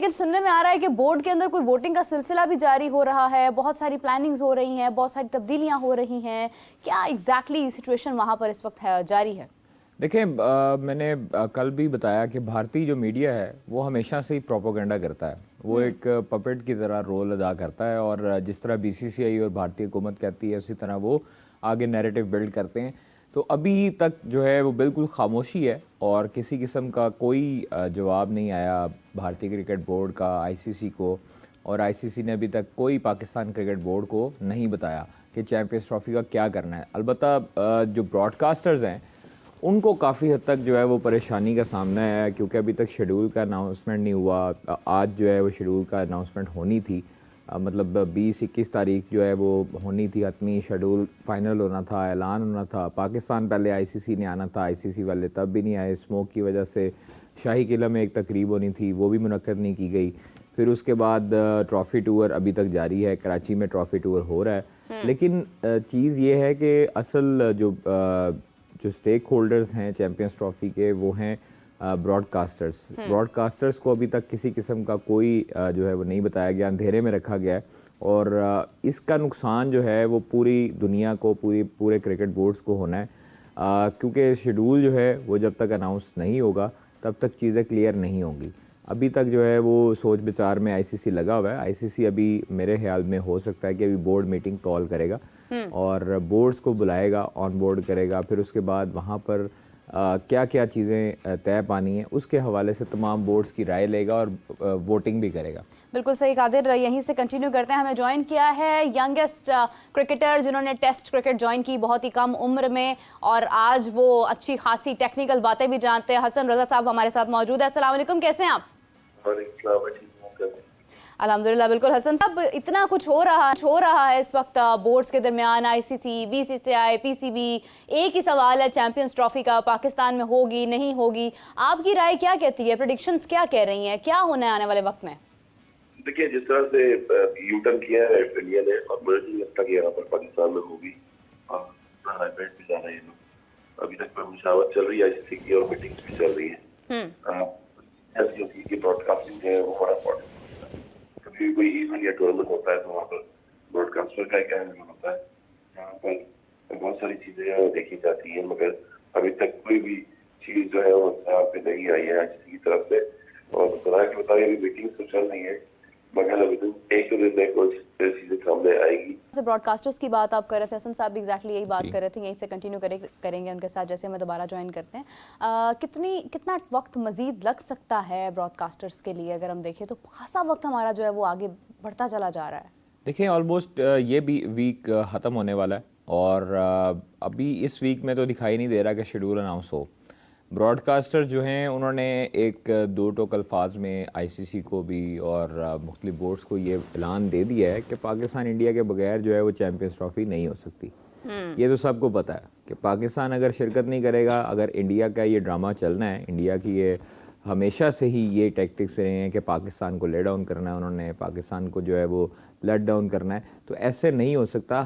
कादिर, सुनने में आ रहा है कि बोर्ड के अंदर कोई वोटिंग का सिलसिला भी जारी हो रहा है, बहुत सारी प्लानिंग्स हो रही हैं, बहुत सारी तब्दीलियां हो रही हैं। क्या एग्जैक्टली सिचुएशन वहां पर इस वक्त है, जारी है? देखिए, मैंने कल भी बताया कि भारतीय जो मीडिया है वो हमेशा से ही प्रोपोगंडा करता है। वो एक पपेट की तरह रोल अदा करता है और जिस तरह बीसीसीआई और भारतीय हुकूमत कहती है उसी तरह वो आगे नैरेटिव बिल्ड करते हैं। तो अभी तक जो है वो बिल्कुल खामोशी है और किसी किस्म का कोई जवाब नहीं आया भारतीय क्रिकेट बोर्ड का आईसीसी को, और आईसीसी ने अभी तक कोई पाकिस्तान क्रिकेट बोर्ड को नहीं बताया कि चैंपियंस ट्रॉफी का क्या करना है। अलबत्ता जो ब्रॉडकास्टर्स हैं उनको काफ़ी हद तक जो है वो परेशानी का सामना है, क्योंकि अभी तक शेड्यूल का अनाउंसमेंट नहीं हुआ। आज जो है वो शेड्यूल का अनाउंसमेंट होनी थी, मतलब 20-21 तारीख जो है वो होनी थी, हतमी शेड्यूल फाइनल होना था, ऐलान होना था। पाकिस्तान पहले आईसीसी ने आना था, आईसीसी वाले तब भी नहीं आए, स्मोक की वजह से। शाही किला में एक तकरीब होनी थी, वो भी मुनक्कद नहीं की गई। फिर उसके बाद ट्रॉफ़ी टूर अभी तक जारी है, कराची में ट्रॉफ़ी टूर हो रहा है। लेकिन चीज़ ये है कि असल जो स्टेक होल्डर्स हैं चैंपियंस ट्रॉफी के वो हैं ब्रॉडकास्टर्स। ब्रॉडकास्टर्स को अभी तक किसी किस्म का कोई जो है वो नहीं बताया गया, अंधेरे में रखा गया है। और इसका नुकसान जो है वो पूरी दुनिया को, पूरे क्रिकेट बोर्ड्स को होना है, क्योंकि शेड्यूल जो है वो जब तक अनाउंस नहीं होगा तब तक चीज़ें क्लियर नहीं होंगी। अभी तक जो है वो सोच विचार में आईसीसी लगा हुआ है। आईसीसी अभी मेरे ख्याल में हो सकता है कि अभी बोर्ड मीटिंग कॉल करेगा और बोर्ड्स को बुलाएगा, ऑन बोर्ड करेगा। फिर उसके बाद वहाँ पर क्या क्या चीज़ें तय पानी है उसके हवाले से तमाम बोर्ड्स की राय लेगा और वोटिंग भी करेगा। बिल्कुल सही कादिर, यहीं से कंटिन्यू करते हैं। हमें ज्वाइन किया है यंगेस्ट क्रिकेटर जिन्होंने टेस्ट क्रिकेट ज्वाइन की बहुत ही कम उम्र में, और आज वो अच्छी खासी टेक्निकल बातें भी जानते हैं। हसन रजा साहब हमारे साथ मौजूद है। अस्सलाम वालेकुम, कैसे हैं आप? अल्हम्दुलिल्लाह। बिल्कुल हसन साहब, इतना कुछ हो रहा है इस वक्त बोर्ड्स के दरमियान, आईसीसी, बीसीसीआई, पीसीबी। एक ही सवाल है चैंपियंस ट्रॉफी का, पाकिस्तान में होगी नहीं होगी? आपकी राय क्या कहती है? प्रेडिक्शंस क्या कह रही हैं, क्या होना है आने वाले वक्त में? देखिए, जिस तरह से यूटर्न किया है इंडिया ने, और मुझे नहीं लगता कि यहाँ पर पाकिस्तान में होगी। हाईब्रिड भी जा रहे हैं लोग, अभी तक मुशावरत चल रही है आईसीसी की और मीटिंग्स भी चल रही है। ऐसी ब्रॉडकास्टिंग है वो बड़ा इम्पोर्टेंट है। कभी कोई इवेंट या टूर्नामेंट होता है तो वहाँ पर ब्रॉडकास्टर का क्या होता है, यहाँ पर बहुत सारी चीजें देखी जाती है, मगर अभी तक कोई भी चीज जो है वो यहाँ पे नहीं आई है आईसीसी की तरफ से। और बताइए अभी मीटिंग तो चल रही है, मगर अभी तो एक दिन में कुछ चीजें सामने आएगी। ब्रॉडकास्टर्स की बात आप कर रहे थे, हसन साहब भी एग्जैक्टली यही बात कर रहे थे। यहीं से कंटिन्यू करेंगे उनके साथ, जैसे हमें दोबारा ज्वाइन करते हैं। कितना वक्त मजीद लग सकता है ब्रॉडकास्टर्स के लिए? अगर हम देखें तो खासा वक्त हमारा जो है वो आगे बढ़ता चला जा रहा है। देखिए, ऑलमोस्ट ये भी वीक ख़त्म होने वाला है और अभी इस वीक में तो दिखाई नहीं दे रहा कि शेड्यूल अनाउंस हो। ब्रॉडकास्टर जो हैं उन्होंने एक दो टोक अल्फाज में आईसीसी को भी और मुख्तलिफ बोर्ड्स को ये ऐलान दे दिया है कि पाकिस्तान इंडिया के बगैर जो है वो चैंपियंस ट्रॉफी नहीं हो सकती। ये तो सबको पता है कि पाकिस्तान अगर शिरकत नहीं करेगा, अगर इंडिया का ये ड्रामा चलना है, इंडिया की ये हमेशा से ही ये टैक्टिक्स रहे हैं कि पाकिस्तान को ले डाउन करना है, उन्होंने पाकिस्तान को जो है वो लेट डाउन करना है, तो ऐसे नहीं हो सकता।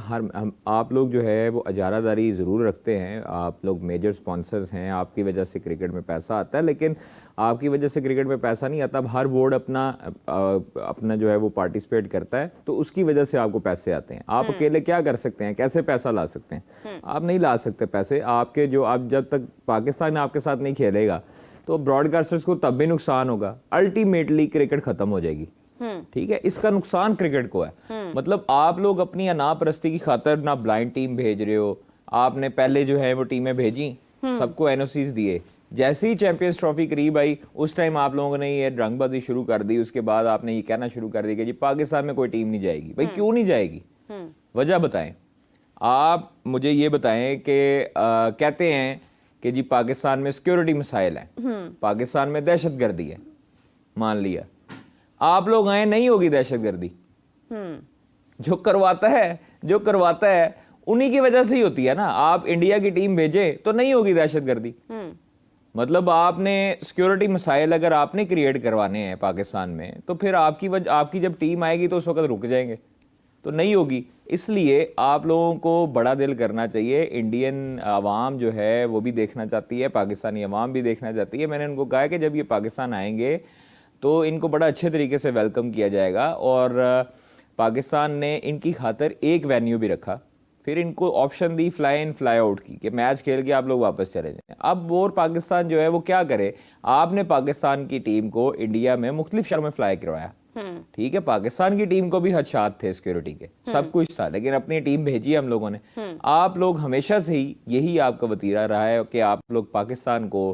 आप लोग जो है वो अजारादारी ज़रूर रखते हैं, आप लोग मेजर स्पॉन्सर्स हैं, आपकी वजह से क्रिकेट में पैसा आता है, लेकिन आपकी वजह से क्रिकेट में पैसा नहीं आता। अब हर बोर्ड अपना जो है वो पार्टिसिपेट करता है, तो उसकी वजह से आपको पैसे आते हैं। आप अकेले क्या कर सकते हैं, कैसे पैसा ला सकते हैं? आप नहीं ला सकते पैसे। आपके जो आप जब तक पाकिस्तान आपके साथ नहीं खेलेगा तो ब्रॉडकास्टर्स को तब भी नुकसान होगा, अल्टीमेटली क्रिकेट खत्म हो जाएगी। ठीक है, इसका नुकसान क्रिकेट को है। मतलब आप लोग अपनी अनापरस्ती की खातर ना ब्लाइंड टीम भेज रहे हो, आपने पहले जो है वो टीमें भेजी, सबको एनओसीज दिए, जैसे ही चैंपियंस ट्रॉफी करीब आई उस टाइम आप लोगों ने ये रंगबाजी शुरू कर दी। उसके बाद आपने ये कहना शुरू कर दिया कि जी पाकिस्तान में कोई टीम नहीं जाएगी। भाई क्यों नहीं जाएगी? वजह बताएं। आप मुझे ये बताएं कि कहते हैं कि जी पाकिस्तान में सिक्योरिटी मसाइल है, पाकिस्तान में दहशतगर्दी है। मान लिया आप लोग आए, नहीं होगी दहशतगर्दी। जो करवाता है उन्हीं की वजह से ही होती है ना। आप इंडिया की टीम भेजे तो नहीं होगी दहशतगर्दी। मतलब आपने सिक्योरिटी मसाइल अगर आपने क्रिएट करवाने हैं पाकिस्तान में, तो फिर आपकी जब टीम आएगी तो उस वक्त रुक जाएंगे, तो नहीं होगी। इसलिए आप लोगों को बड़ा दिल करना चाहिए। इंडियन आवाम जो है वो भी देखना चाहती है, पाकिस्तानी आवाम भी देखना चाहती है। मैंने उनको कहा कि जब ये पाकिस्तान आएंगे तो इनको बड़ा अच्छे तरीके से वेलकम किया जाएगा। और पाकिस्तान ने इनकी खातर एक वेन्यू भी रखा, फिर इनको option the fly in fly out की कि मैच खेल के आप लोग वापस चले जाएं। अब और पाकिस्तान जो है वो क्या करे, आपने पाकिस्तान की टीम को इंडिया में मुख्तलिफ शहरों में फ्लाई करवाया, ठीक है, पाकिस्तान की टीम को भी हदशात थे सिक्योरिटी के, सब कुछ था, लेकिन अपनी टीम भेजी हम लोगों ने। आप लोग हमेशा से ही यही आपका वतीरा रहा है कि आप लोग पाकिस्तान को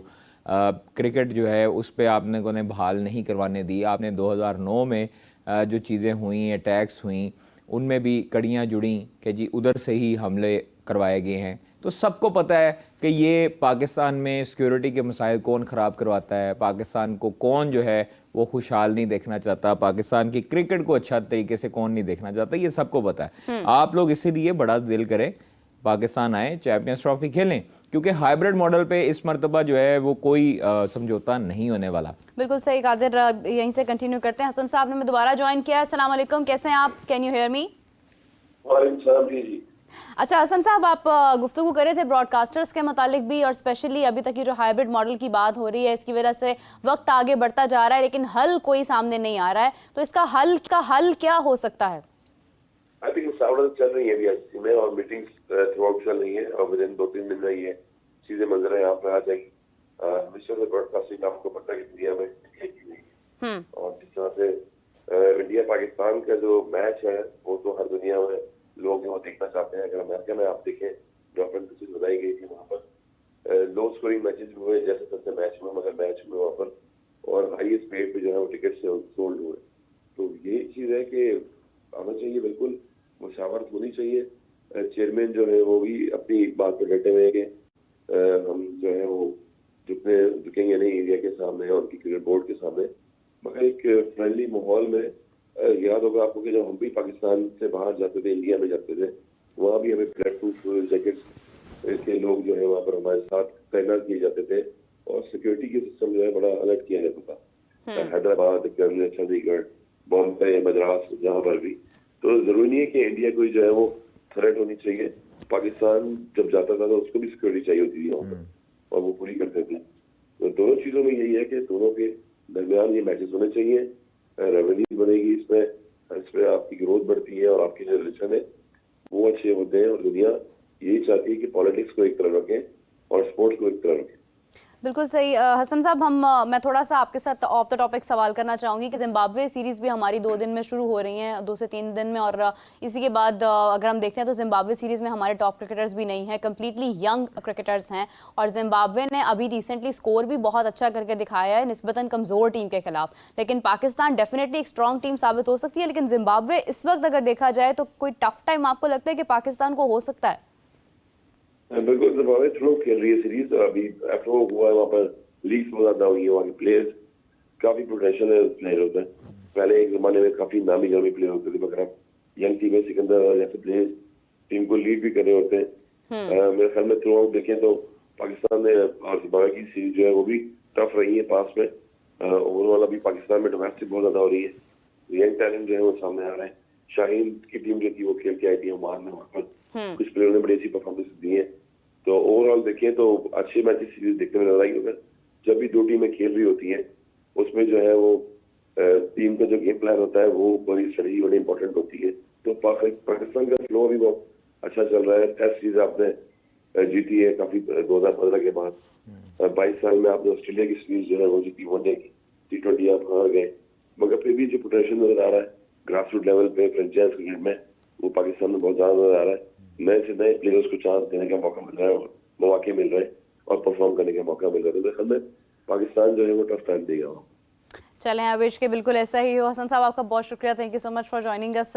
क्रिकेट जो है उस पर आपने को ने बहाल नहीं करवाने दी। आपने 2009 में जो चीज़ें हुई, अटैक्स हुई, उनमें भी कड़ियाँ जुड़ी कि जी उधर से ही हमले करवाए गए हैं। तो सबको पता है कि ये पाकिस्तान में सिक्योरिटी के मसाइल कौन ख़राब करवाता है, पाकिस्तान को कौन जो है वो खुशहाल नहीं देखना चाहता, पाकिस्तान की क्रिकेट को अच्छा तरीके से कौन नहीं देखना चाहता, ये सबको पता है। आप लोग इसीलिए बड़ा दिल करें, पाकिस्तान आए, चैंपियंस ट्रॉफी खेलें, क्योंकि हाइब्रिड मॉडल पे इस मरतबा जो है वो कोई समझौता नहीं होने वाला। बिल्कुल सही कादिर, यहीं से कंटिन्यू करते हैं। हसन साहब ने मैं दोबारा ज्वाइन किया है। अस्सलाम वालेकुम, कैसे हैं आप? Can you hear me? वालेकुम सलाम जी। अच्छा हसन साहब, आप गुफ्तगू कर रहे थे ब्रॉडकास्टर्स के मुतालिक भी, और स्पेशली अभी तक की जो हाइब्रिड मॉडल की बात हो रही है, इसकी वजह से वक्त आगे बढ़ता जा रहा है लेकिन हल कोई सामने नहीं आ रहा है, तो इसका हल क्या हो सकता है? आई थिंक मुशावरत चल रही है अभी आईसीसी में और मीटिंग्स थ्रू आउट चल रही है और विद इन 2-3 दिन में ये चीजें मंजर यहाँ पे आ जाएगी। मिनिस्टर ऑफ ब्रॉडकास्टिंग आपको पता है कि दुनिया में की हुई है, और जिस तरह से इंडिया पाकिस्तान का जो मैच है वो तो हर दुनिया में लोग वो देखना चाहते हैं। अगर अमेरिका में आप देखें, ड्रॉप एंड पिचेस बनाई गई थी वहाँ पर, लो स्कोरिंग मैचेस भी हुए जैसे तैसे मैच में, मगर मैच में वहाँ पर और हाईएस्ट पेड पे जो है वो टिकट से सोल्ड हुए। तो यही चीज है कि आना चाहिए, बिल्कुल मुशावरत होनी चाहिए। चेयरमैन जो है वो भी अपनी बात पर डटे हुए हैं कि हम जो है वो झुकेंगे नहीं इंडिया के सामने और उनकी क्रिकेट बोर्ड के सामने, मगर एक फ्रेंडली माहौल में। याद होगा आपको कि जब हम भी पाकिस्तान से बाहर जाते थे, इंडिया में जाते थे, वहाँ भी हमें ब्लड प्रूफ जैकेट्स के लोग जो है वहाँ पर हमारे साथ तैनात किए जाते थे और सिक्योरिटी के सिस्टम जो है बड़ा अलर्ट किया जाता था। हैदराबाद, चंडीगढ़, बॉम्बे, मद्रास, जहाँ पर भी। तो जरूरी नहीं है कि इंडिया को जो है वो थ्रेट होनी चाहिए। पाकिस्तान जब जाता था तो उसको भी सिक्योरिटी चाहिए होती थी वहाँ पर, और वो पूरी करते थे। तो दोनों चीजों में यही है कि दोनों के दरमियान ये मैचेस होने चाहिए, रेवेन्यू बनेगी इसमें आपकी ग्रोथ बढ़ती है और आपके जो रिलेशन है वो अच्छे होते हैं, और दुनिया यही चाहती है कि पॉलिटिक्स को एक तरफ रखें और स्पोर्ट्स को एक तरफ रखें। बिल्कुल सही। हसन साहब, मैं थोड़ा सा आपके साथ ऑफ द टॉपिक सवाल करना चाहूँगी कि जिम्बाब्वे सीरीज़ भी हमारी 2 दिन में शुरू हो रही हैं, 2 से 3 दिन में, और इसी के बाद अगर हम देखते हैं तो जिम्बाब्वे सीरीज़ में हमारे टॉप क्रिकेटर्स भी नहीं हैं, कम्प्लीटली यंग क्रिकेटर्स हैं, और जिम्बाब्वे ने अभी रिसेंटली स्कोर भी बहुत अच्छा करके दिखाया है निस्बतन कमज़ोर टीम के खिलाफ। लेकिन पाकिस्तान डेफिनेटली एक स्ट्रॉन्ग टीम साबित हो सकती है, लेकिन जिम्बाब्वे इस वक्त अगर देखा जाए तो कोई टफ टाइम आपको लगता है कि पाकिस्तान को हो सकता है? बिल्कुल, जिम्बाब्वे थ्रू खेल रही है सीरीज, और अभी अफ्रो हुआ है वहाँ पर, लीग बहुत ज्यादा हुई है, वहाँ के प्लेयर्स काफी पोटेंशियल प्लेयर होते हैं। पहले एक जमाने में काफी नामी गामी प्लेयर होते थे, मगर अब यंग टीम में सिकंदर और जैसे प्लेयर्स टीम को लीड भी कर रहे होते हैं। मेरे ख्याल में थ्रू आउट देखें तो पाकिस्तान ने और जिम्बाब्वे की सीरीज जो है वो भी टफ रही है पास में। ओवरऑल अभी पाकिस्तान में डोमेस्टिक बहुत ज्यादा हो रही है, यंग टैलेंट जो है वो सामने आ रहे हैं। शाहीन की टीम जो थी वो खेल के आई थी ओमान में, वहाँ पर कुछ प्लेयरों ने बड़ी अच्छी परफॉर्मेंस दी है। तो ओवरऑल देखें तो अच्छी मैच सीरीज देखने में लग रहा है, क्योंकि जब भी 2 टीमें खेल रही होती हैं उसमें जो है वो टीम का जो गेम प्लान होता है वो बड़ी स्ट्रेटजी बड़ी इंपॉर्टेंट होती है। तो पाकिस्तान का फ्लो भी बहुत अच्छा चल रहा है। टेस्ट सीरीज आपने जीती है काफी 2015 के बाद, 22 साल में आपने ऑस्ट्रेलिया की सीरीज जो है वो जीती, वनडे की, T20 आप हार गए, मगर फिर भी जो पोटेंशियल नजर आ रहा है ग्रास रूट लेवल पे फ्रेंचाइज क्रिकेट में, वो पाकिस्तान में बहुत ज्यादा नजर आ रहा है। नए से नए प्लेयर्स को चांस देने का मौका मिल रहा है, मौके मिल रहे हैं और परफॉर्म करने का मौका मिल रहा है। तो हमें पाकिस्तान जो है वो टफ टाइम देगा। चलें, आई विश के बिल्कुल ऐसा ही हो। हसन साहब, आपका बहुत शुक्रिया, thank you so much for joining us.